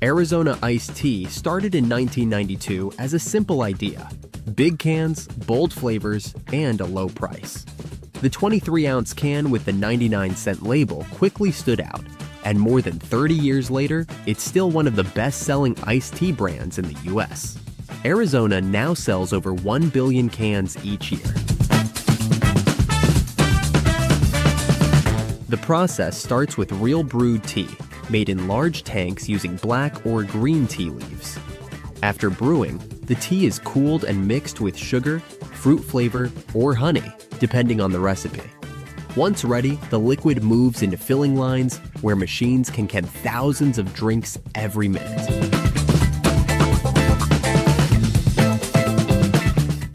Arizona iced tea started in 1992 as a simple idea: big cans, bold flavors, and a low price. The 23-ounce can with the 99-cent label quickly stood out, and more than 30 years later, it's still one of the best-selling iced tea brands in the US. Arizona now sells over 1 billion cans each year. The process starts with real brewed tea, made in large tanks using black or green tea leaves. After brewing, the tea is cooled and mixed with sugar, fruit flavor, or honey, depending on the recipe. Once ready, the liquid moves into filling lines where machines can can thousands of drinks every minute.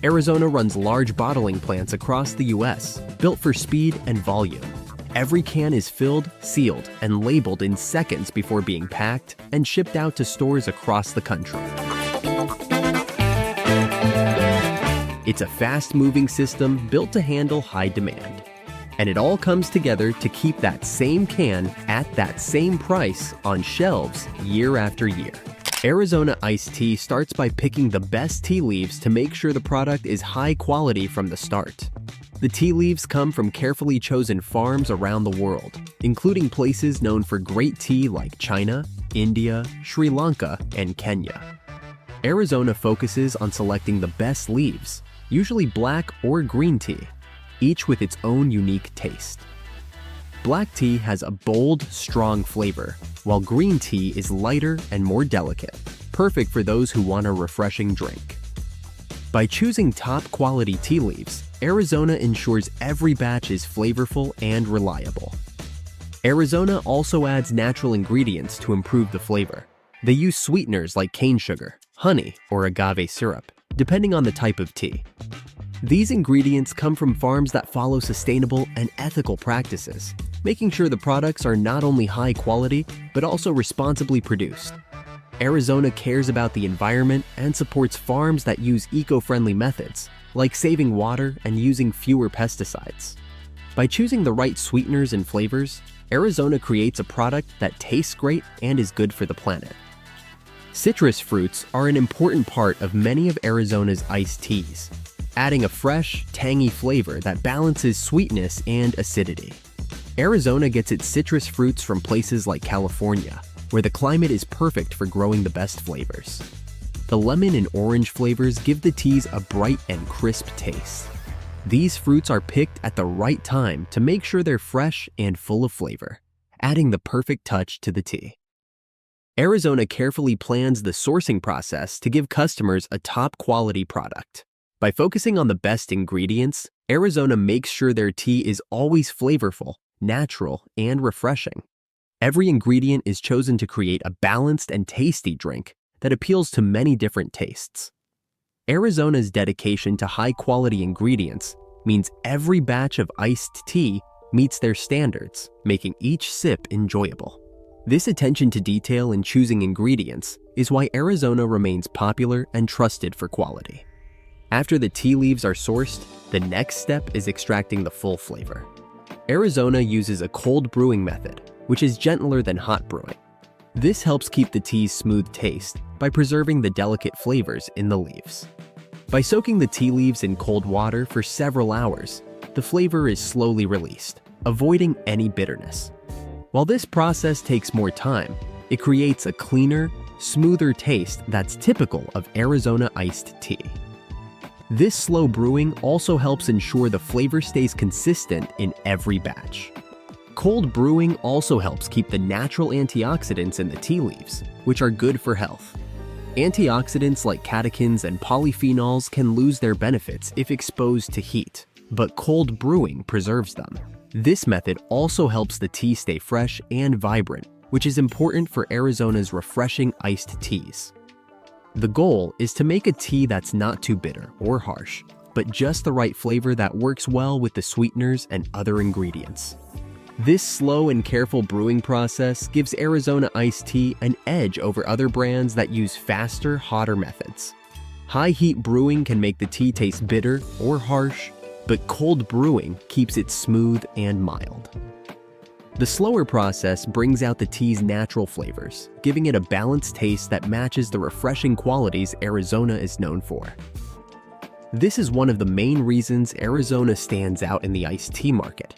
Arizona runs large bottling plants across the US, built for speed and volume. Every can is filled, sealed, and labeled in seconds before being packed and shipped out to stores across the country. It's a fast-moving system built to handle high demand. And it all comes together to keep that same can at that same price on shelves year after year. Arizona iced tea starts by picking the best tea leaves to make sure the product is high quality from the start. The tea leaves come from carefully chosen farms around the world, including places known for great tea like China, India, Sri Lanka, and Kenya. Arizona focuses on selecting the best leaves, usually black or green tea, each with its own unique taste. Black tea has a bold, strong flavor, while green tea is lighter and more delicate, perfect for those who want a refreshing drink. By choosing top-quality tea leaves, Arizona ensures every batch is flavorful and reliable. Arizona also adds natural ingredients to improve the flavor. They use sweeteners like cane sugar, honey, or agave syrup, depending on the type of tea. These ingredients come from farms that follow sustainable and ethical practices, making sure the products are not only high quality, but also responsibly produced. Arizona cares about the environment and supports farms that use eco-friendly methods, like saving water and using fewer pesticides. By choosing the right sweeteners and flavors, Arizona creates a product that tastes great and is good for the planet. Citrus fruits are an important part of many of Arizona's iced teas, adding a fresh, tangy flavor that balances sweetness and acidity. Arizona gets its citrus fruits from places like California, where the climate is perfect for growing the best flavors. The lemon and orange flavors give the teas a bright and crisp taste. These fruits are picked at the right time to make sure they're fresh and full of flavor, adding the perfect touch to the tea. Arizona carefully plans the sourcing process to give customers a top-quality product. By focusing on the best ingredients, Arizona makes sure their tea is always flavorful, natural, and refreshing. Every ingredient is chosen to create a balanced and tasty drink that appeals to many different tastes. Arizona's dedication to high-quality ingredients means every batch of iced tea meets their standards, making each sip enjoyable. This attention to detail in choosing ingredients is why Arizona remains popular and trusted for quality. After the tea leaves are sourced, the next step is extracting the full flavor. Arizona uses a cold brewing method, which is gentler than hot brewing. This helps keep the tea's smooth taste by preserving the delicate flavors in the leaves. By soaking the tea leaves in cold water for several hours, the flavor is slowly released, avoiding any bitterness. While this process takes more time, it creates a cleaner, smoother taste that's typical of Arizona iced tea. This slow brewing also helps ensure the flavor stays consistent in every batch. Cold brewing also helps keep the natural antioxidants in the tea leaves, which are good for health. Antioxidants like catechins and polyphenols can lose their benefits if exposed to heat, but cold brewing preserves them. This method also helps the tea stay fresh and vibrant, which is important for Arizona's refreshing iced teas. The goal is to make a tea that's not too bitter or harsh, but just the right flavor that works well with the sweeteners and other ingredients. This slow and careful brewing process gives Arizona iced tea an edge over other brands that use faster, hotter methods. High heat brewing can make the tea taste bitter or harsh, but cold brewing keeps it smooth and mild. The slower process brings out the tea's natural flavors, giving it a balanced taste that matches the refreshing qualities Arizona is known for. This is one of the main reasons Arizona stands out in the iced tea market.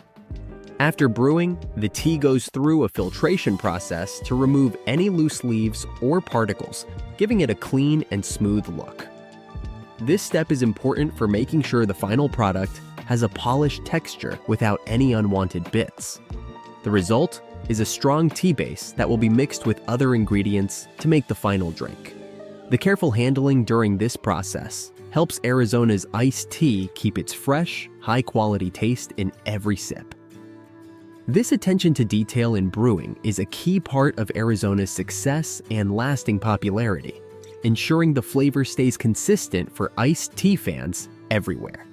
After brewing, the tea goes through a filtration process to remove any loose leaves or particles, giving it a clean and smooth look. This step is important for making sure the final product has a polished texture without any unwanted bits. The result is a strong tea base that will be mixed with other ingredients to make the final drink. The careful handling during this process helps Arizona's iced tea keep its fresh, high-quality taste in every sip. This attention to detail in brewing is a key part of Arizona's success and lasting popularity, ensuring the flavor stays consistent for iced tea fans everywhere.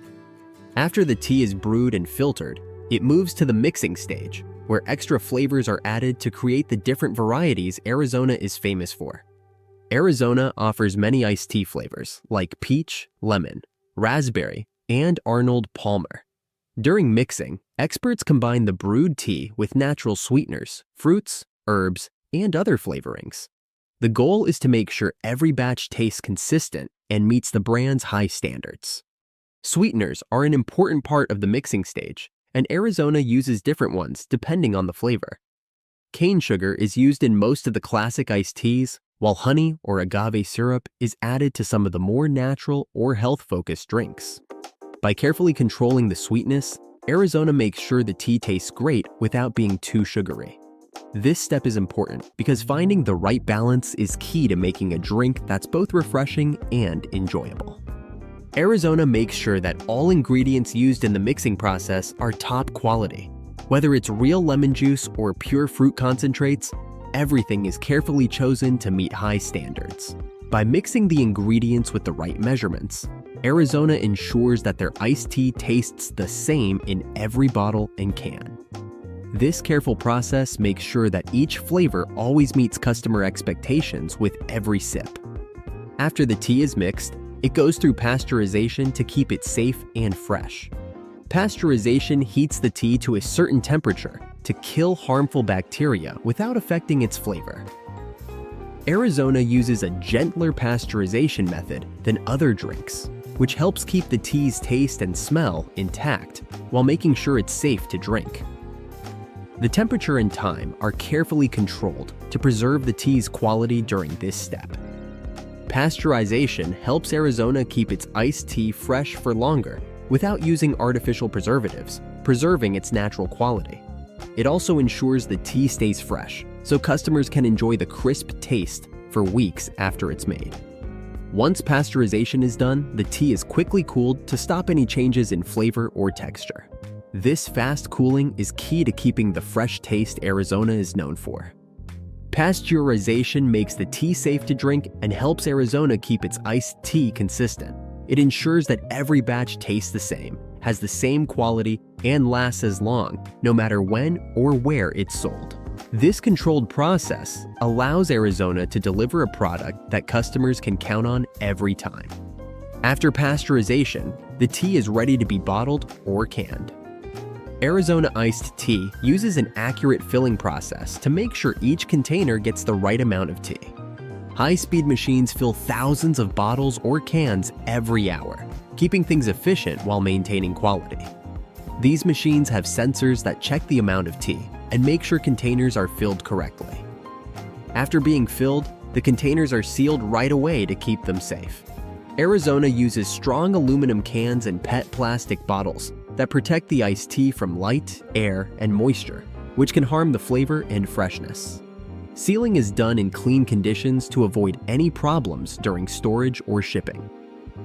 After the tea is brewed and filtered, it moves to the mixing stage, where extra flavors are added to create the different varieties Arizona is famous for. Arizona offers many iced tea flavors like peach, lemon, raspberry, and Arnold Palmer. During mixing, experts combine the brewed tea with natural sweeteners, fruits, herbs, and other flavorings. The goal is to make sure every batch tastes consistent and meets the brand's high standards. Sweeteners are an important part of the mixing stage, and Arizona uses different ones depending on the flavor. Cane sugar is used in most of the classic iced teas, while honey or agave syrup is added to some of the more natural or health-focused drinks. By carefully controlling the sweetness, Arizona makes sure the tea tastes great without being too sugary. This step is important because finding the right balance is key to making a drink that's both refreshing and enjoyable. Arizona makes sure that all ingredients used in the mixing process are top quality. Whether it's real lemon juice or pure fruit concentrates, everything is carefully chosen to meet high standards. By mixing the ingredients with the right measurements, Arizona ensures that their iced tea tastes the same in every bottle and can. This careful process makes sure that each flavor always meets customer expectations with every sip. After the tea is mixed, it goes through pasteurization to keep it safe and fresh. Pasteurization heats the tea to a certain temperature to kill harmful bacteria without affecting its flavor. Arizona uses a gentler pasteurization method than other drinks, which helps keep the tea's taste and smell intact while making sure it's safe to drink. The temperature and time are carefully controlled to preserve the tea's quality during this step. Pasteurization helps Arizona keep its iced tea fresh for longer without using artificial preservatives, preserving its natural quality. It also ensures the tea stays fresh, so customers can enjoy the crisp taste for weeks after it's made. Once pasteurization is done, the tea is quickly cooled to stop any changes in flavor or texture. This fast cooling is key to keeping the fresh taste Arizona is known for. Pasteurization makes the tea safe to drink and helps Arizona keep its iced tea consistent. It ensures that every batch tastes the same, has the same quality, and lasts as long, no matter when or where it's sold. This controlled process allows Arizona to deliver a product that customers can count on every time. After pasteurization, the tea is ready to be bottled or canned. Arizona iced tea uses an accurate filling process to make sure each container gets the right amount of tea. High-speed machines fill thousands of bottles or cans every hour, keeping things efficient while maintaining quality. These machines have sensors that check the amount of tea and make sure containers are filled correctly. After being filled, the containers are sealed right away to keep them safe. Arizona uses strong aluminum cans and PET plastic bottles that protect the iced tea from light, air, and moisture, which can harm the flavor and freshness. Sealing is done in clean conditions to avoid any problems during storage or shipping.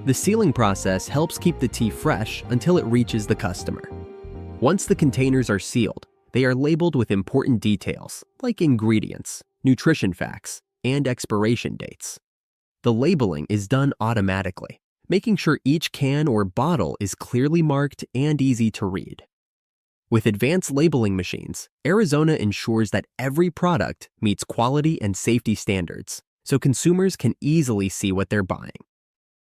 The sealing process helps keep the tea fresh until it reaches the customer. Once the containers are sealed, they are labeled with important details like ingredients, nutrition facts, and expiration dates. The labeling is done automatically, making sure each can or bottle is clearly marked and easy to read. With advanced labeling machines, Arizona ensures that every product meets quality and safety standards, so consumers can easily see what they're buying.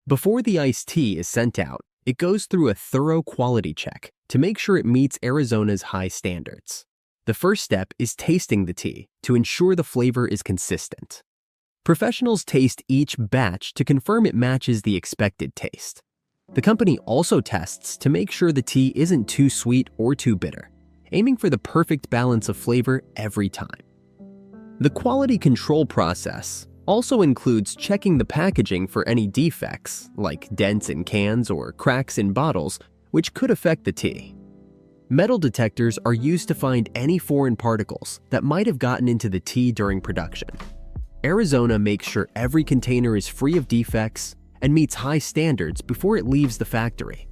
Before the iced tea is sent out, it goes through a thorough quality check to make sure it meets Arizona's high standards. The first step is tasting the tea to ensure the flavor is consistent. Professionals taste each batch to confirm it matches the expected taste. The company also tests to make sure the tea isn't too sweet or too bitter, aiming for the perfect balance of flavor every time. The quality control process also includes checking the packaging for any defects, like dents in cans or cracks in bottles, which could affect the tea. Metal detectors are used to find any foreign particles that might have gotten into the tea during production. Arizona makes sure every container is free of defects and meets high standards before it leaves the factory.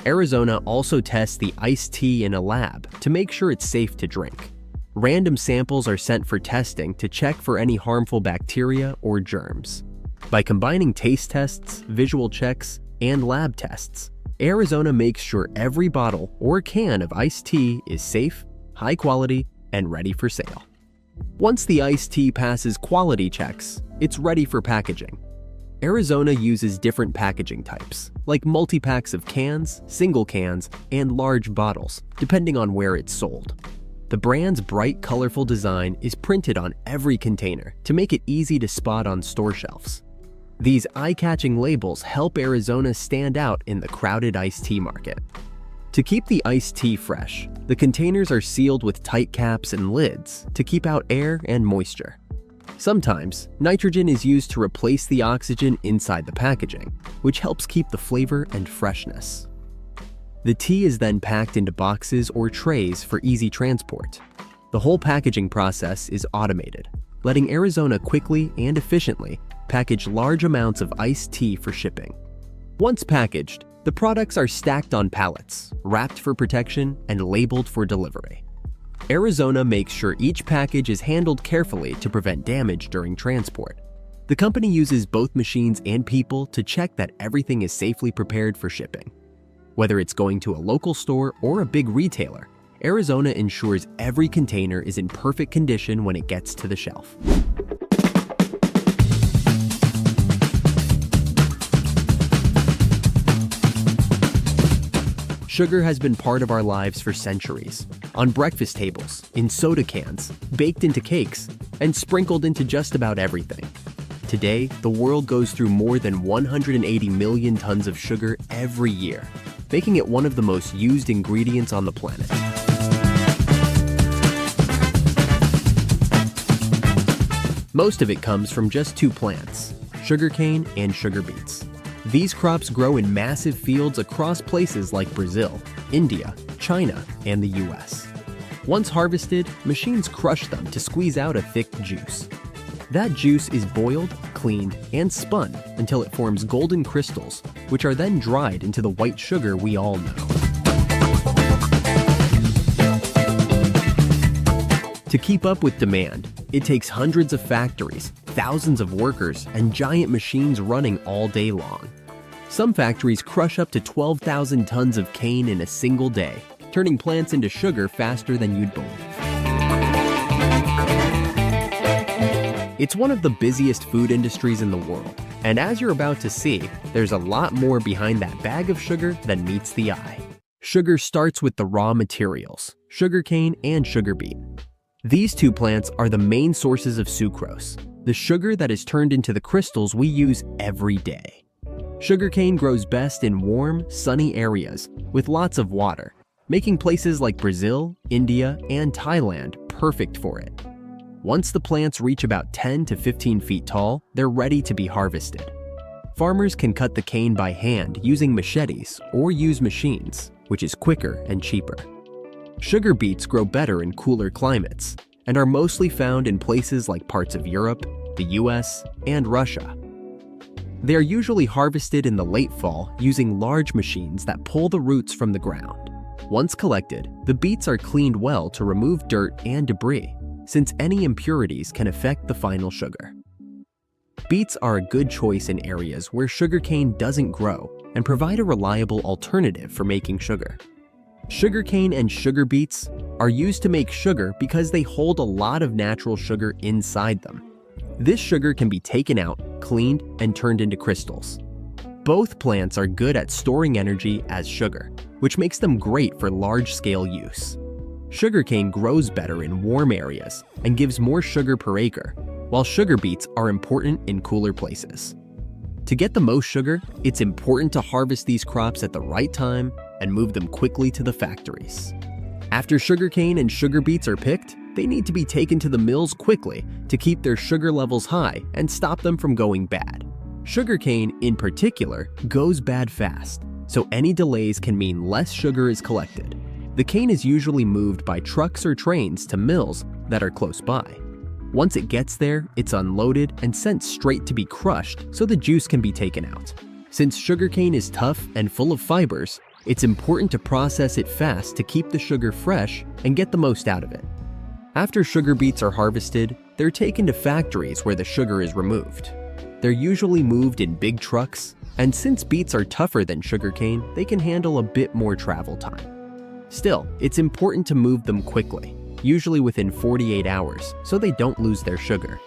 Arizona also tests the iced tea in a lab to make sure it's safe to drink. Random samples are sent for testing to check for any harmful bacteria or germs. By combining taste tests, visual checks, and lab tests, Arizona makes sure every bottle or can of iced tea is safe, high quality, and ready for sale. Once the iced tea passes quality checks, it's ready for packaging. Arizona uses different packaging types, like multi-packs of cans, single cans, and large bottles, depending on where it's sold. The brand's bright, colorful design is printed on every container to make it easy to spot on store shelves. These eye-catching labels help Arizona stand out in the crowded iced tea market. To keep the iced tea fresh, the containers are sealed with tight caps and lids to keep out air and moisture. Sometimes, nitrogen is used to replace the oxygen inside the packaging, which helps keep the flavor and freshness. The tea is then packed into boxes or trays for easy transport. The whole packaging process is automated, letting Arizona quickly and efficiently package large amounts of iced tea for shipping. Once packaged, the products are stacked on pallets, wrapped for protection, and labeled for delivery. Arizona makes sure each package is handled carefully to prevent damage during transport. The company uses both machines and people to check that everything is safely prepared for shipping. Whether it's going to a local store or a big retailer, Arizona ensures every container is in perfect condition when it gets to the shelf. Sugar has been part of our lives for centuries, on breakfast tables, in soda cans, baked into cakes, and sprinkled into just about everything. Today, the world goes through more than 180 million tons of sugar every year, making it one of the most used ingredients on the planet. Most of it comes from just two plants, sugarcane and sugar beets. These crops grow in massive fields across places like Brazil, India, China, and the US. Once harvested, machines crush them to squeeze out a thick juice. That juice is boiled, cleaned, and spun until it forms golden crystals, which are then dried into the white sugar we all know. To keep up with demand, it takes hundreds of factories, thousands of workers, and giant machines running all day long. Some factories crush up to 12,000 tons of cane in a single day, turning plants into sugar faster than you'd believe. It's one of the busiest food industries in the world, and as you're about to see, there's a lot more behind that bag of sugar than meets the eye. Sugar starts with the raw materials, sugarcane and sugar beet. These two plants are the main sources of sucrose, the sugar that is turned into the crystals we use every day. Sugarcane grows best in warm, sunny areas with lots of water, making places like Brazil, India, and Thailand perfect for it. Once the plants reach about 10 to 15 feet tall, they're ready to be harvested. Farmers can cut the cane by hand using machetes or use machines, which is quicker and cheaper. Sugar beets grow better in cooler climates and are mostly found in places like parts of Europe, the US, and Russia. They are usually harvested in the late fall using large machines that pull the roots from the ground. Once collected, the beets are cleaned well to remove dirt and debris, since any impurities can affect the final sugar. Beets are a good choice in areas where sugarcane doesn't grow and provide a reliable alternative for making sugar. Sugarcane and sugar beets are used to make sugar because they hold a lot of natural sugar inside them. This sugar can be taken out, cleaned, and turned into crystals. Both plants are good at storing energy as sugar, which makes them great for large-scale use. Sugarcane grows better in warm areas and gives more sugar per acre, while sugar beets are important in cooler places. To get the most sugar, it's important to harvest these crops at the right time and move them quickly to the factories. After sugarcane and sugar beets are picked, they need to be taken to the mills quickly to keep their sugar levels high and stop them from going bad. Sugarcane, in particular, goes bad fast, so any delays can mean less sugar is collected. The cane is usually moved by trucks or trains to mills that are close by. Once it gets there, it's unloaded and sent straight to be crushed so the juice can be taken out. Since sugarcane is tough and full of fibers, it's important to process it fast to keep the sugar fresh and get the most out of it. After sugar beets are harvested, they're taken to factories where the sugar is removed. They're usually moved in big trucks, and since beets are tougher than sugarcane, they can handle a bit more travel time. Still, it's important to move them quickly, usually within 48 hours, so they don't lose their sugar.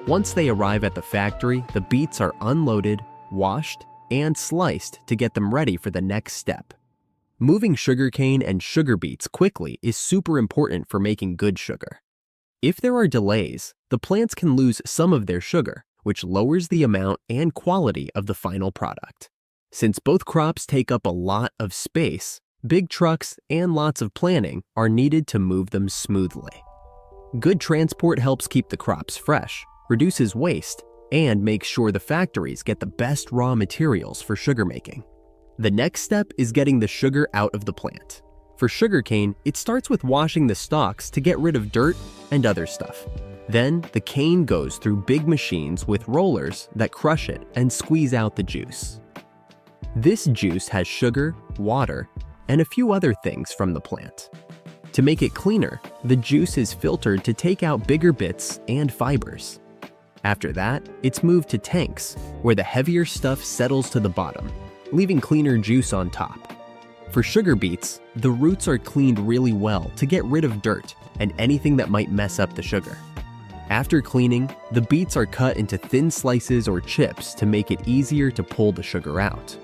Once they arrive at the factory, the beets are unloaded, washed, and sliced to get them ready for the next step. Moving sugarcane and sugar beets quickly is super important for making good sugar. If there are delays, the plants can lose some of their sugar, which lowers the amount and quality of the final product. Since both crops take up a lot of space, big trucks and lots of planning are needed to move them smoothly. Good transport helps keep the crops fresh, reduces waste, and makes sure the factories get the best raw materials for sugar making. The next step is getting the sugar out of the plant. For sugarcane, it starts with washing the stalks to get rid of dirt and other stuff. Then, the cane goes through big machines with rollers that crush it and squeeze out the juice. This juice has sugar, water, and a few other things from the plant. To make it cleaner, the juice is filtered to take out bigger bits and fibers. After that, it's moved to tanks, where the heavier stuff settles to the bottom, leaving cleaner juice on top. For sugar beets, the roots are cleaned really well to get rid of dirt and anything that might mess up the sugar. After cleaning, the beets are cut into thin slices or chips to make it easier to pull the sugar out.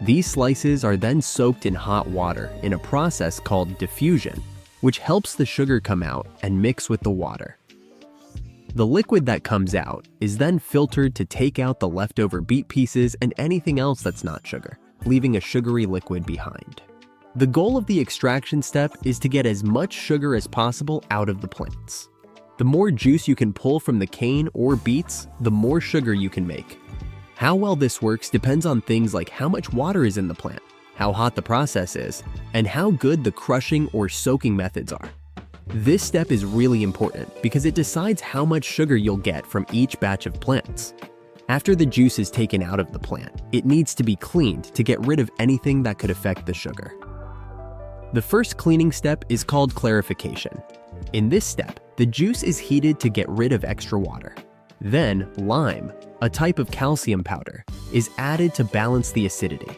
These slices are then soaked in hot water in a process called diffusion, which helps the sugar come out and mix with the water. The liquid that comes out is then filtered to take out the leftover beet pieces and anything else that's not sugar, leaving a sugary liquid behind. The goal of the extraction step is to get as much sugar as possible out of the plants. The more juice you can pull from the cane or beets, the more sugar you can make. How well this works depends on things like how much water is in the plant, how hot the process is, and how good the crushing or soaking methods are. This step is really important because it decides how much sugar you'll get from each batch of plants. After the juice is taken out of the plant, it needs to be cleaned to get rid of anything that could affect the sugar. The first cleaning step is called clarification. In this step, the juice is heated to get rid of extra water. Then, lime, a type of calcium powder, is added to balance the acidity.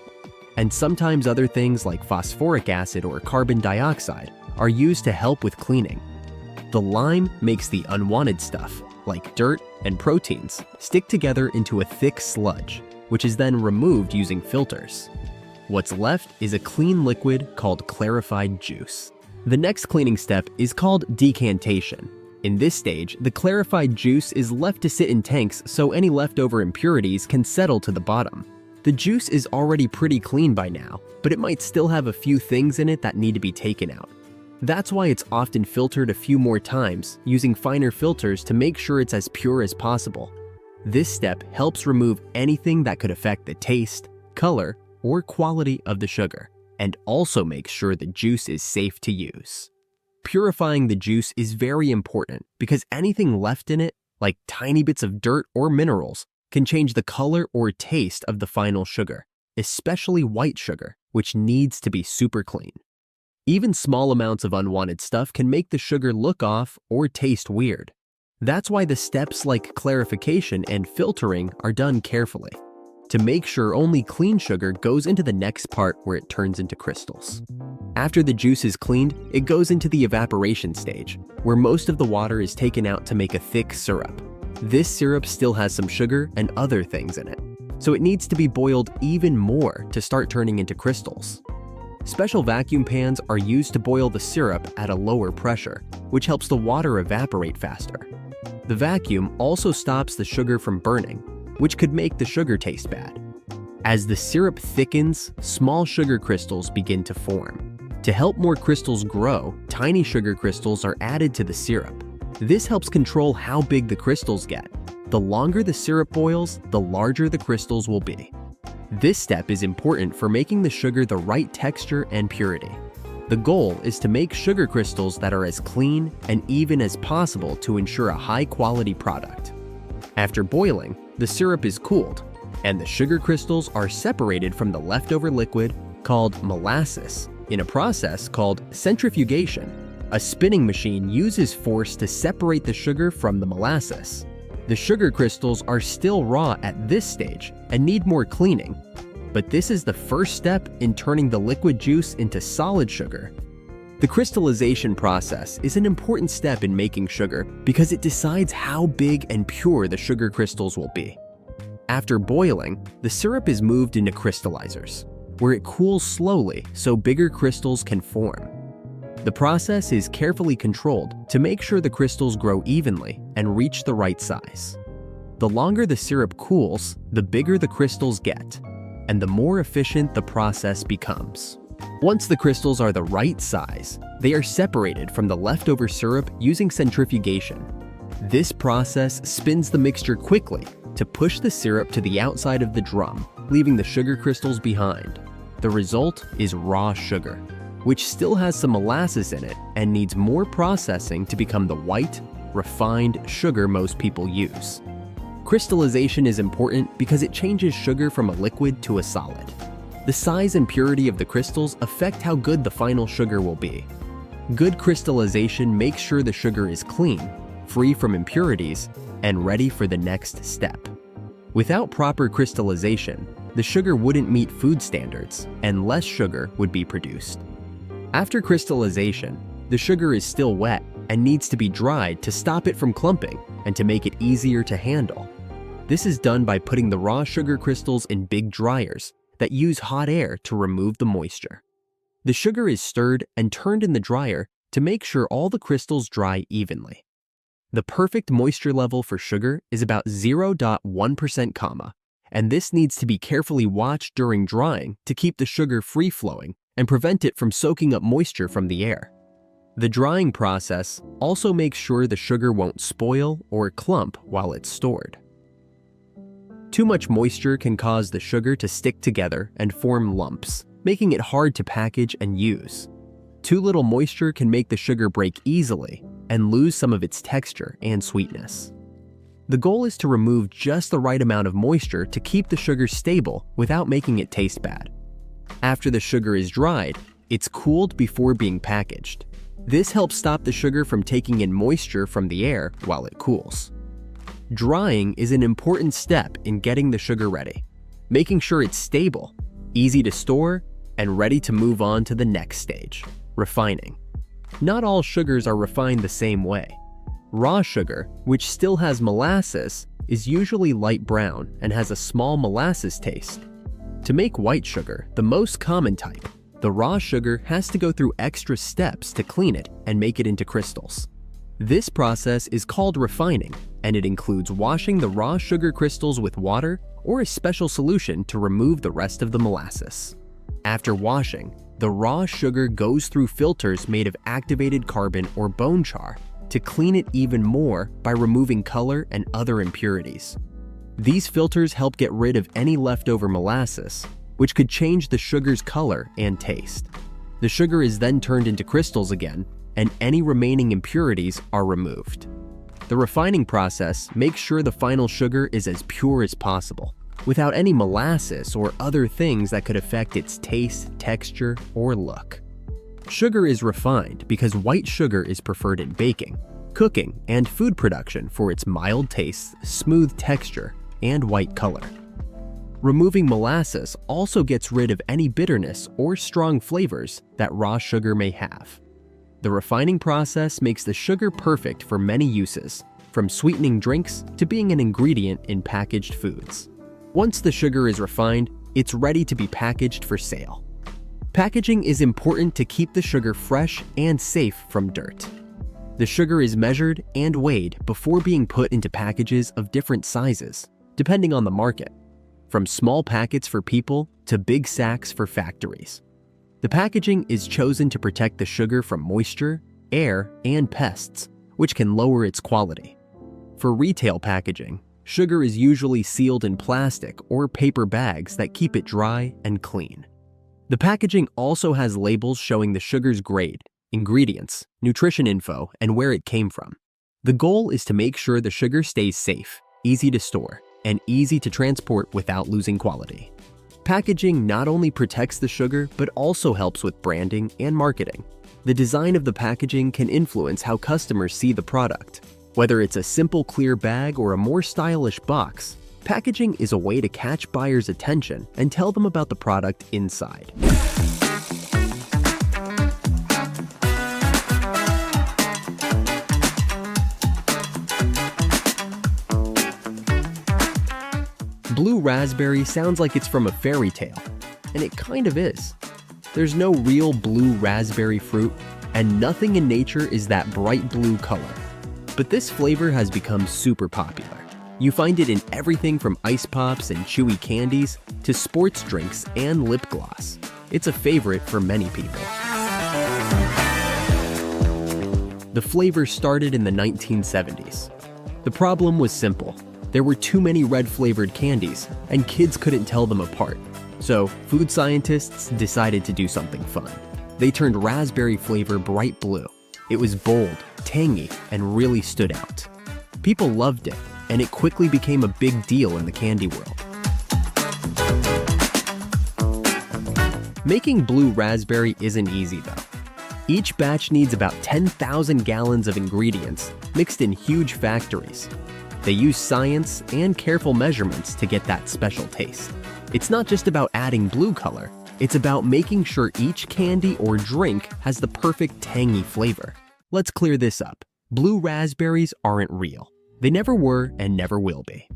And sometimes other things like phosphoric acid or carbon dioxide are used to help with cleaning. The lime makes the unwanted stuff, like dirt and proteins, stick together into a thick sludge, which is then removed using filters. What's left is a clean liquid called clarified juice. The next cleaning step is called decantation. In this stage, the clarified juice is left to sit in tanks so any leftover impurities can settle to the bottom. The juice is already pretty clean by now, but it might still have a few things in it that need to be taken out. That's why it's often filtered a few more times, using finer filters to make sure it's as pure as possible. This step helps remove anything that could affect the taste, color, or quality of the sugar, and also makes sure the juice is safe to use. Purifying the juice is very important because anything left in it, like tiny bits of dirt or minerals, can change the color or taste of the final sugar, especially white sugar, which needs to be super clean. Even small amounts of unwanted stuff can make the sugar look off or taste weird. That's why the steps like clarification and filtering are done carefully, to make sure only clean sugar goes into the next part where it turns into crystals. After the juice is cleaned, it goes into the evaporation stage, where most of the water is taken out to make a thick syrup. This syrup still has some sugar and other things in it, so it needs to be boiled even more to start turning into crystals. Special vacuum pans are used to boil the syrup at a lower pressure, which helps the water evaporate faster. The vacuum also stops the sugar from burning, which could make the sugar taste bad. As the syrup thickens, small sugar crystals begin to form. To help more crystals grow, tiny sugar crystals are added to the syrup. This helps control how big the crystals get. The longer the syrup boils, the larger the crystals will be. This step is important for making the sugar the right texture and purity. The goal is to make sugar crystals that are as clean and even as possible to ensure a high-quality product. After boiling, the syrup is cooled, and the sugar crystals are separated from the leftover liquid called molasses in a process called centrifugation. A spinning machine uses force to separate the sugar from the molasses. The sugar crystals are still raw at this stage and need more cleaning, but this is the first step in turning the liquid juice into solid sugar. The crystallization process is an important step in making sugar because it decides how big and pure the sugar crystals will be. After boiling, the syrup is moved into crystallizers, where it cools slowly so bigger crystals can form. The process is carefully controlled to make sure the crystals grow evenly and reach the right size. The longer the syrup cools, the bigger the crystals get, and the more efficient the process becomes. Once the crystals are the right size, they are separated from the leftover syrup using centrifugation. This process spins the mixture quickly to push the syrup to the outside of the drum, leaving the sugar crystals behind. The result is raw sugar, which still has some molasses in it and needs more processing to become the white, refined sugar most people use. Crystallization is important because it changes sugar from a liquid to a solid. The size and purity of the crystals affect how good the final sugar will be. Good crystallization makes sure the sugar is clean, free from impurities, and ready for the next step. Without proper crystallization, the sugar wouldn't meet food standards, and less sugar would be produced. After crystallization, the sugar is still wet and needs to be dried to stop it from clumping and to make it easier to handle. This is done by putting the raw sugar crystals in big dryers that use hot air to remove the moisture. The sugar is stirred and turned in the dryer to make sure all the crystals dry evenly. The perfect moisture level for sugar is about 0.1%, and this needs to be carefully watched during drying to keep the sugar free-flowing and prevent it from soaking up moisture from the air. The drying process also makes sure the sugar won't spoil or clump while it's stored. Too much moisture can cause the sugar to stick together and form lumps, making it hard to package and use. Too little moisture can make the sugar break easily and lose some of its texture and sweetness. The goal is to remove just the right amount of moisture to keep the sugar stable without making it taste bad. After the sugar is dried, it's cooled before being packaged. This helps stop the sugar from taking in moisture from the air while it cools. Drying is an important step in getting the sugar ready, making sure it's stable, easy to store, and ready to move on to the next stage, refining. Not all sugars are refined the same way. Raw sugar, which still has molasses, is usually light brown and has a small molasses taste. To make white sugar, the most common type, the raw sugar has to go through extra steps to clean it and make it into crystals. This process is called refining, and it includes washing the raw sugar crystals with water or a special solution to remove the rest of the molasses. After washing, the raw sugar goes through filters made of activated carbon or bone char to clean it even more by removing color and other impurities. These filters help get rid of any leftover molasses, which could change the sugar's color and taste. The sugar is then turned into crystals again, and any remaining impurities are removed. The refining process makes sure the final sugar is as pure as possible, without any molasses or other things that could affect its taste, texture, or look. Sugar is refined because white sugar is preferred in baking, cooking, and food production for its mild taste, smooth texture, and white color. Removing molasses also gets rid of any bitterness or strong flavors that raw sugar may have. The refining process makes the sugar perfect for many uses, from sweetening drinks to being an ingredient in packaged foods. Once the sugar is refined, it's ready to be packaged for sale. Packaging is important to keep the sugar fresh and safe from dirt. The sugar is measured and weighed before being put into packages of different sizes, depending on the market, from small packets for people to big sacks for factories. The packaging is chosen to protect the sugar from moisture, air, and pests, which can lower its quality. For retail packaging, sugar is usually sealed in plastic or paper bags that keep it dry and clean. The packaging also has labels showing the sugar's grade, ingredients, nutrition info, and where it came from. The goal is to make sure the sugar stays safe, easy to store, and easy to transport without losing quality. Packaging not only protects the sugar, but also helps with branding and marketing. The design of the packaging can influence how customers see the product. Whether it's a simple clear bag or a more stylish box, packaging is a way to catch buyers' attention and tell them about the product inside. Blue raspberry sounds like it's from a fairy tale, and it kind of is. There's no real blue raspberry fruit, and nothing in nature is that bright blue color. But this flavor has become super popular. You find it in everything from ice pops and chewy candies to sports drinks and lip gloss. It's a favorite for many people. The flavor started in the 1970s. The problem was simple. There were too many red-flavored candies, and kids couldn't tell them apart. So, food scientists decided to do something fun. They turned raspberry flavor bright blue. It was bold, tangy, and really stood out. People loved it, and it quickly became a big deal in the candy world. Making blue raspberry isn't easy though. Each batch needs about 10,000 gallons of ingredients mixed in huge factories. They use science and careful measurements to get that special taste. It's not just about adding blue color, it's about making sure each candy or drink has the perfect tangy flavor. Let's clear this up. Blue raspberries aren't real. They never were and never will be.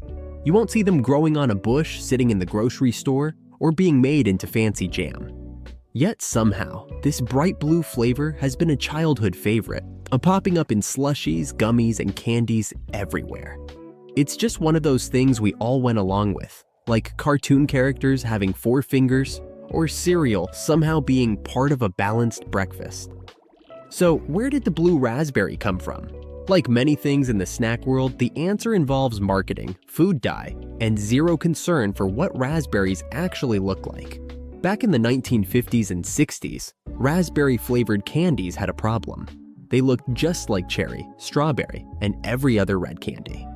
You won't see them growing on a bush, sitting in the grocery store, or being made into fancy jam. Yet somehow, this bright blue flavor has been a childhood favorite, popping up in slushies, gummies, and candies everywhere. It's just one of those things we all went along with, like cartoon characters having 4 fingers, or cereal somehow being part of a balanced breakfast. So where did the blue raspberry come from? Like many things in the snack world, the answer involves marketing, food dye, and zero concern for what raspberries actually look like. Back in the 1950s and 60s, raspberry-flavored candies had a problem. They looked just like cherry, strawberry, and every other red candy.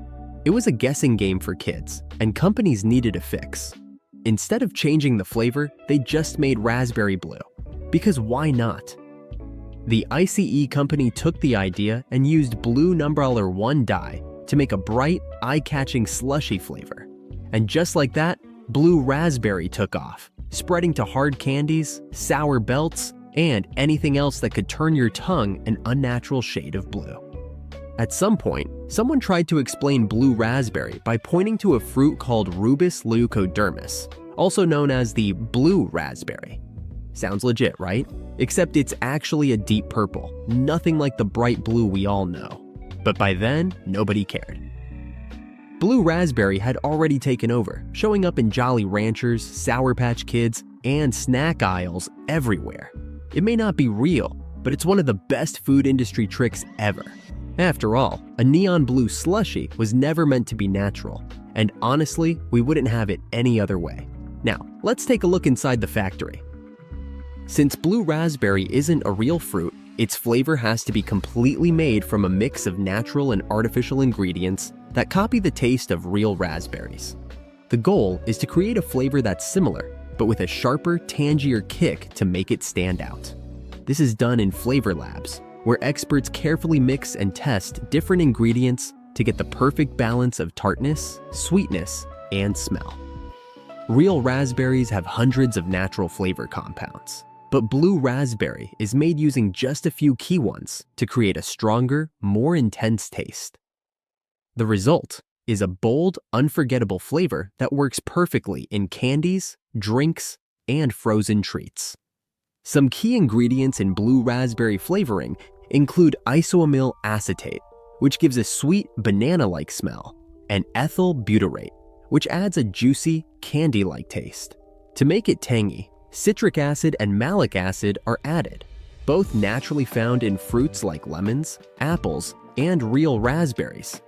It was a guessing game for kids, and companies needed a fix. Instead of changing the flavor, they just made raspberry blue. Because why not? The ICE company took the idea and used blue number 1 dye to make a bright, eye-catching slushy flavor. And just like that, blue raspberry took off, spreading to hard candies, sour belts, and anything else that could turn your tongue an unnatural shade of blue. At some point, someone tried to explain blue raspberry by pointing to a fruit called Rubus leucodermis, also known as the blue raspberry. Sounds legit, right? Except it's actually a deep purple, nothing like the bright blue we all know. But by then, nobody cared. Blue raspberry had already taken over, showing up in Jolly Ranchers, Sour Patch Kids, and snack aisles everywhere. It may not be real, but it's one of the best food industry tricks ever. After all, a neon blue slushie was never meant to be natural, and honestly, we wouldn't have it any other way. Now, let's take a look inside the factory. Since blue raspberry isn't a real fruit, its flavor has to be completely made from a mix of natural and artificial ingredients that copy the taste of real raspberries. The goal is to create a flavor that's similar, but with a sharper, tangier kick to make it stand out. This is done in flavor labs, where experts carefully mix and test different ingredients to get the perfect balance of tartness, sweetness, and smell. Real raspberries have hundreds of natural flavor compounds, but blue raspberry is made using just a few key ones to create a stronger, more intense taste. The result is a bold, unforgettable flavor that works perfectly in candies, drinks, and frozen treats. Some key ingredients in blue raspberry flavoring include isoamyl acetate, which gives a sweet banana-like smell, and ethyl butyrate, which adds a juicy, candy-like taste. To make it tangy, citric acid and malic acid are added, both naturally found in fruits like lemons, apples, and real raspberries.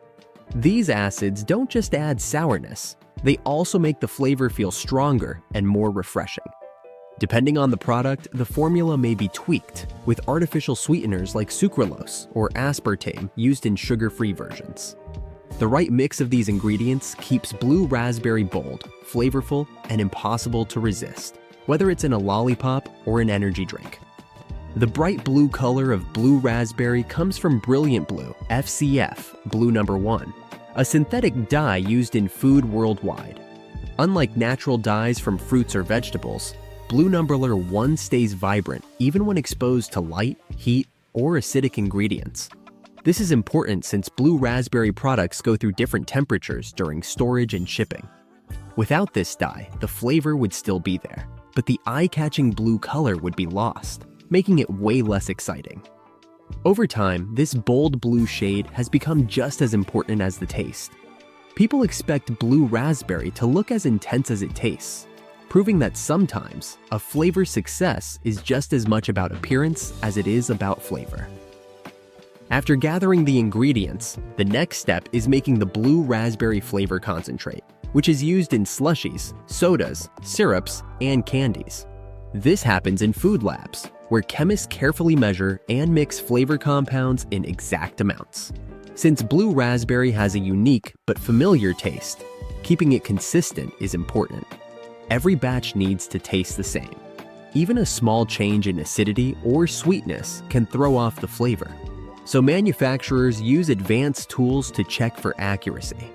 These acids don't just add sourness, they also make the flavor feel stronger and more refreshing. Depending on the product, the formula may be tweaked, with artificial sweeteners like sucralose or aspartame used in sugar-free versions. The right mix of these ingredients keeps blue raspberry bold, flavorful, and impossible to resist, whether it's in a lollipop or an energy drink. The bright blue color of blue raspberry comes from Brilliant Blue, FCF, Blue No. 1, a synthetic dye used in food worldwide. Unlike natural dyes from fruits or vegetables, Blue No. 1 stays vibrant even when exposed to light, heat, or acidic ingredients. This is important since blue raspberry products go through different temperatures during storage and shipping. Without this dye, the flavor would still be there, but the eye-catching blue color would be lost, making it way less exciting. Over time, this bold blue shade has become just as important as the taste. People expect blue raspberry to look as intense as it tastes, proving that sometimes a flavor's success is just as much about appearance as it is about flavor. After gathering the ingredients, the next step is making the blue raspberry flavor concentrate, which is used in slushies, sodas, syrups, and candies. This happens in food labs, where chemists carefully measure and mix flavor compounds in exact amounts. Since blue raspberry has a unique but familiar taste, keeping it consistent is important. Every batch needs to taste the same. Even a small change in acidity or sweetness can throw off the flavor, so manufacturers use advanced tools to check for accuracy.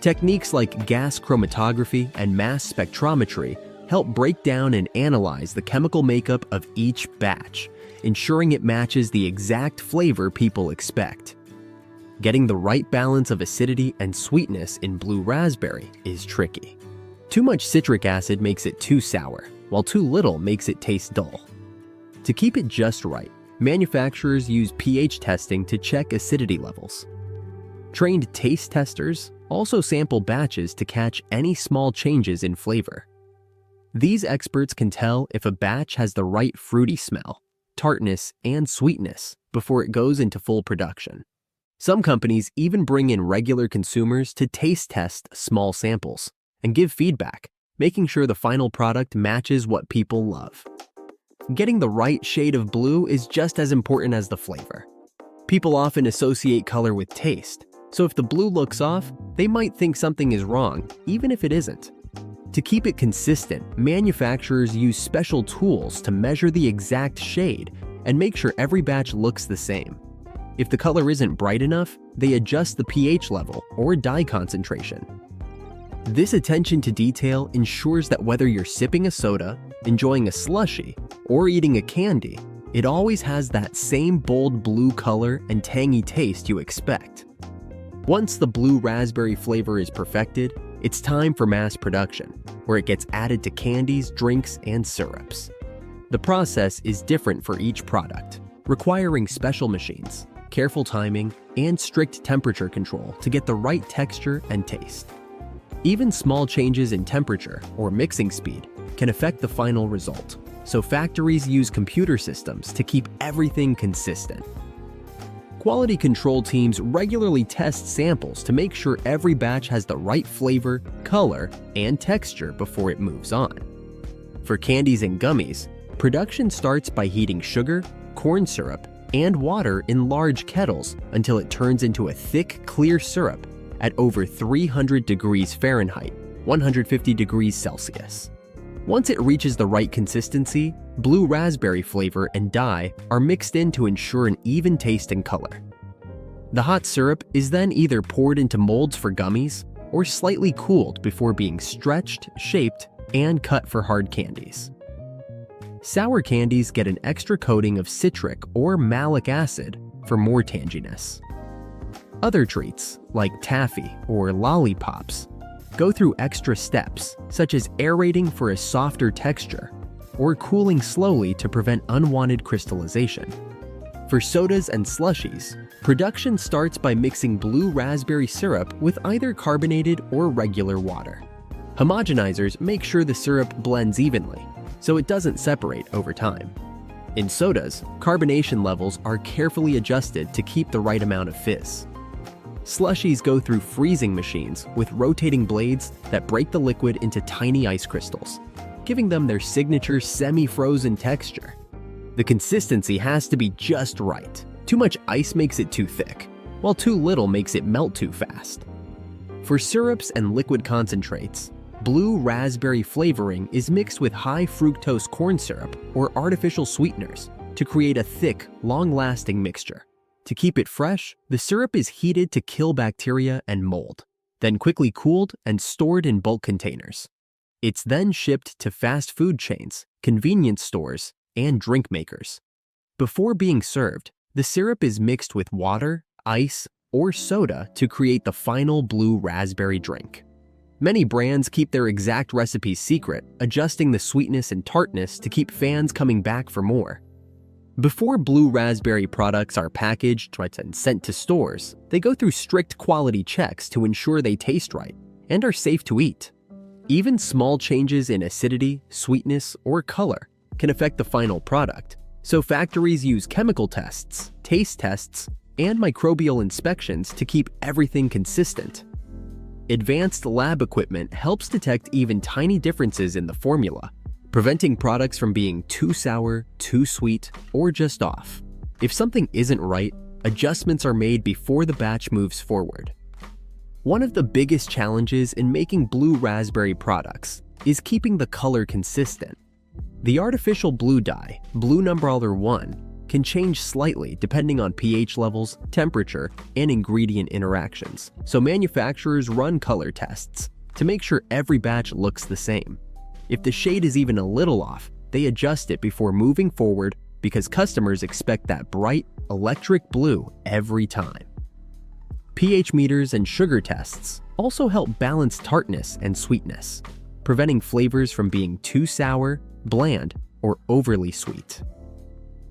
Techniques like gas chromatography and mass spectrometry help break down and analyze the chemical makeup of each batch, ensuring it matches the exact flavor people expect. Getting the right balance of acidity and sweetness in blue raspberry is tricky. Too much citric acid makes it too sour, while too little makes it taste dull. To keep it just right, manufacturers use pH testing to check acidity levels. Trained taste testers also sample batches to catch any small changes in flavor. These experts can tell if a batch has the right fruity smell, tartness, and sweetness before it goes into full production. Some companies even bring in regular consumers to taste test small samples and give feedback, making sure the final product matches what people love. Getting the right shade of blue is just as important as the flavor. People often associate color with taste, so if the blue looks off, they might think something is wrong, even if it isn't. To keep it consistent, manufacturers use special tools to measure the exact shade and make sure every batch looks the same. If the color isn't bright enough, they adjust the pH level or dye concentration. This attention to detail ensures that whether you're sipping a soda, enjoying a slushie, or eating a candy, it always has that same bold blue color and tangy taste you expect. Once the blue raspberry flavor is perfected, it's time for mass production, where it gets added to candies, drinks, and syrups. The process is different for each product, requiring special machines, careful timing, and strict temperature control to get the right texture and taste. Even small changes in temperature or mixing speed can affect the final result, so factories use computer systems to keep everything consistent. Quality control teams regularly test samples to make sure every batch has the right flavor, color, and texture before it moves on. For candies and gummies, production starts by heating sugar, corn syrup, and water in large kettles until it turns into a thick, clear syrup at over 300 degrees Fahrenheit, 150 degrees Celsius. Once it reaches the right consistency, blue raspberry flavor and dye are mixed in to ensure an even taste and color. The hot syrup is then either poured into molds for gummies or slightly cooled before being stretched, shaped, and cut for hard candies. Sour candies get an extra coating of citric or malic acid for more tanginess. Other treats, like taffy or lollipops, go through extra steps, such as aerating for a softer texture or cooling slowly to prevent unwanted crystallization. For sodas and slushies, production starts by mixing blue raspberry syrup with either carbonated or regular water. Homogenizers make sure the syrup blends evenly, so it doesn't separate over time. In sodas, carbonation levels are carefully adjusted to keep the right amount of fizz. Slushies go through freezing machines with rotating blades that break the liquid into tiny ice crystals, giving them their signature semi-frozen texture. The consistency has to be just right. Too much ice makes it too thick, while too little makes it melt too fast. For syrups and liquid concentrates, blue raspberry flavoring is mixed with high fructose corn syrup or artificial sweeteners to create a thick, long-lasting mixture. To keep it fresh, the syrup is heated to kill bacteria and mold, then quickly cooled and stored in bulk containers. It's then shipped to fast food chains, convenience stores, and drink makers. Before being served, the syrup is mixed with water, ice, or soda to create the final blue raspberry drink. Many brands keep their exact recipes secret, adjusting the sweetness and tartness to keep fans coming back for more. Before blue raspberry products are packaged and sent to stores, they go through strict quality checks to ensure they taste right and are safe to eat. Even small changes in acidity, sweetness, or color can affect the final product, so factories use chemical tests, taste tests, and microbial inspections to keep everything consistent. Advanced lab equipment helps detect even tiny differences in the formula, preventing products from being too sour, too sweet, or just off. If something isn't right, adjustments are made before the batch moves forward. One of the biggest challenges in making blue raspberry products is keeping the color consistent. The artificial blue dye, Blue Number 1, can change slightly depending on pH levels, temperature, and ingredient interactions, so manufacturers run color tests to make sure every batch looks the same. If the shade is even a little off, they adjust it before moving forward because customers expect that bright, electric blue every time. pH meters and sugar tests also help balance tartness and sweetness, preventing flavors from being too sour, bland, or overly sweet.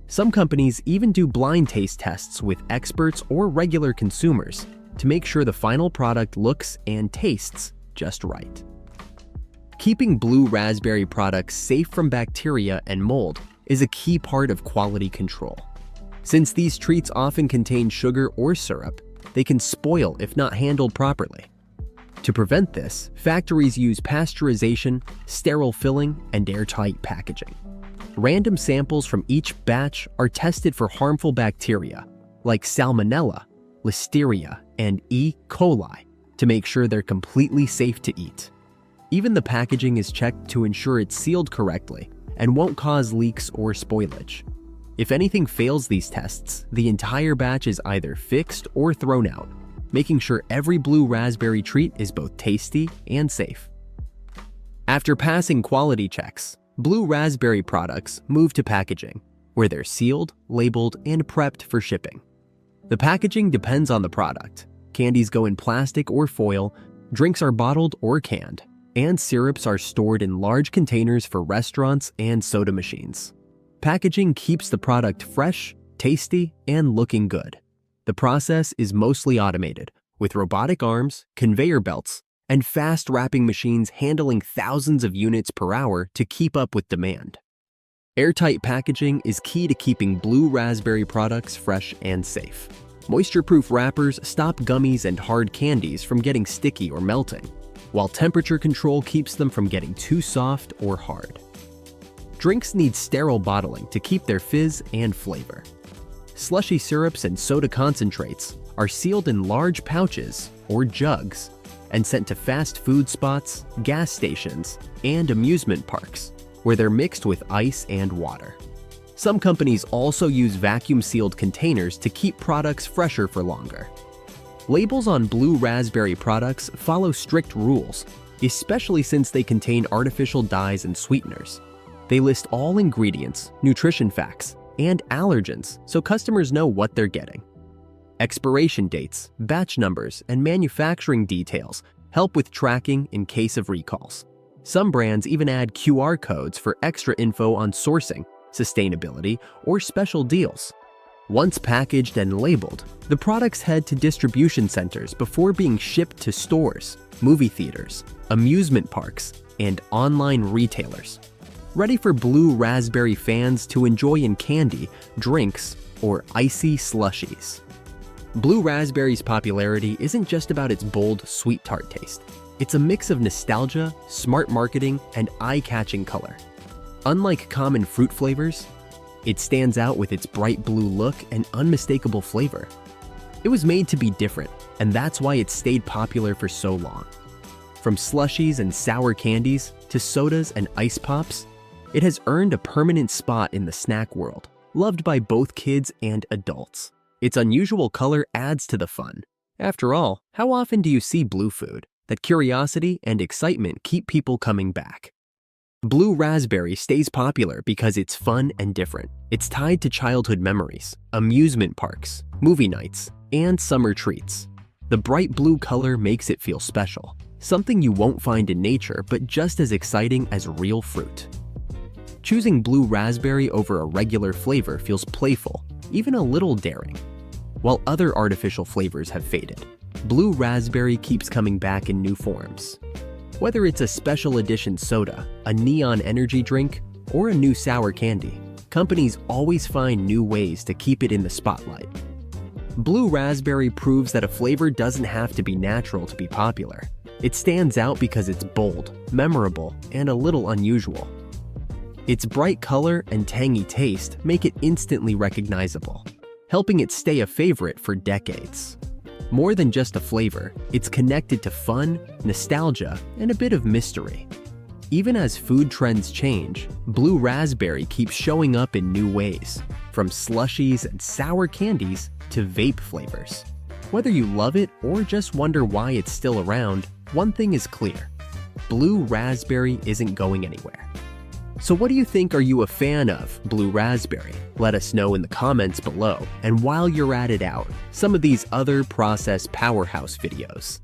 Some companies even do blind taste tests with experts or regular consumers to make sure the final product looks and tastes just right. Keeping blue raspberry products safe from bacteria and mold is a key part of quality control. Since these treats often contain sugar or syrup, they can spoil if not handled properly. To prevent this, factories use pasteurization, sterile filling, and airtight packaging. Random samples from each batch are tested for harmful bacteria like Salmonella, Listeria, and E. coli to make sure they're completely safe to eat. Even the packaging is checked to ensure it's sealed correctly and won't cause leaks or spoilage. If anything fails these tests, the entire batch is either fixed or thrown out, making sure every blue raspberry treat is both tasty and safe. After passing quality checks, blue raspberry products move to packaging, where they're sealed, labeled, and prepped for shipping. The packaging depends on the product. Candies go in plastic or foil, drinks are bottled or canned, and syrups are stored in large containers for restaurants and soda machines. Packaging keeps the product fresh, tasty, and looking good. The process is mostly automated, with robotic arms, conveyor belts, and fast wrapping machines handling thousands of units per hour to keep up with demand. Airtight packaging is key to keeping blue raspberry products fresh and safe. Moisture-proof wrappers stop gummies and hard candies from getting sticky or melting, while temperature control keeps them from getting too soft or hard. Drinks need sterile bottling to keep their fizz and flavor. Slushy syrups and soda concentrates are sealed in large pouches or jugs and sent to fast food spots, gas stations, and amusement parks, where they're mixed with ice and water. Some companies also use vacuum-sealed containers to keep products fresher for longer. Labels on blue raspberry products follow strict rules, especially since they contain artificial dyes and sweeteners. They list all ingredients, nutrition facts, and allergens so customers know what they're getting. Expiration dates, batch numbers, and manufacturing details help with tracking in case of recalls. Some brands even add QR codes for extra info on sourcing, sustainability, or special deals. Once packaged and labeled, the products head to distribution centers before being shipped to stores, movie theaters, amusement parks, and online retailers. Ready for blue raspberry fans to enjoy in candy, drinks, or icy slushies. Blue raspberry's popularity isn't just about its bold, sweet tart taste. It's a mix of nostalgia, smart marketing, and eye-catching color. Unlike common fruit flavors, it stands out with its bright blue look and unmistakable flavor. It was made to be different, and that's why it stayed popular for so long. From slushies and sour candies to sodas and ice pops, it has earned a permanent spot in the snack world, loved by both kids and adults. Its unusual color adds to the fun. After all, how often do you see blue food? That curiosity and excitement keep people coming back. Blue raspberry stays popular because it's fun and different. It's tied to childhood memories, amusement parks, movie nights, and summer treats. The bright blue color makes it feel special, something you won't find in nature but just as exciting as real fruit. Choosing blue raspberry over a regular flavor feels playful, even a little daring. While other artificial flavors have faded, blue raspberry keeps coming back in new forms. Whether it's a special edition soda, a neon energy drink, or a new sour candy, companies always find new ways to keep it in the spotlight. Blue raspberry proves that a flavor doesn't have to be natural to be popular. It stands out because it's bold, memorable, and a little unusual. Its bright color and tangy taste make it instantly recognizable, helping it stay a favorite for decades. More than just a flavor, it's connected to fun, nostalgia, and a bit of mystery. Even as food trends change, blue raspberry keeps showing up in new ways, from slushies and sour candies to vape flavors. Whether you love it or just wonder why it's still around, one thing is clear: blue raspberry isn't going anywhere. So what do you think? Are you a fan of blue raspberry? Let us know in the comments below. And while you're at it, out some of these other Process Powerhouse videos.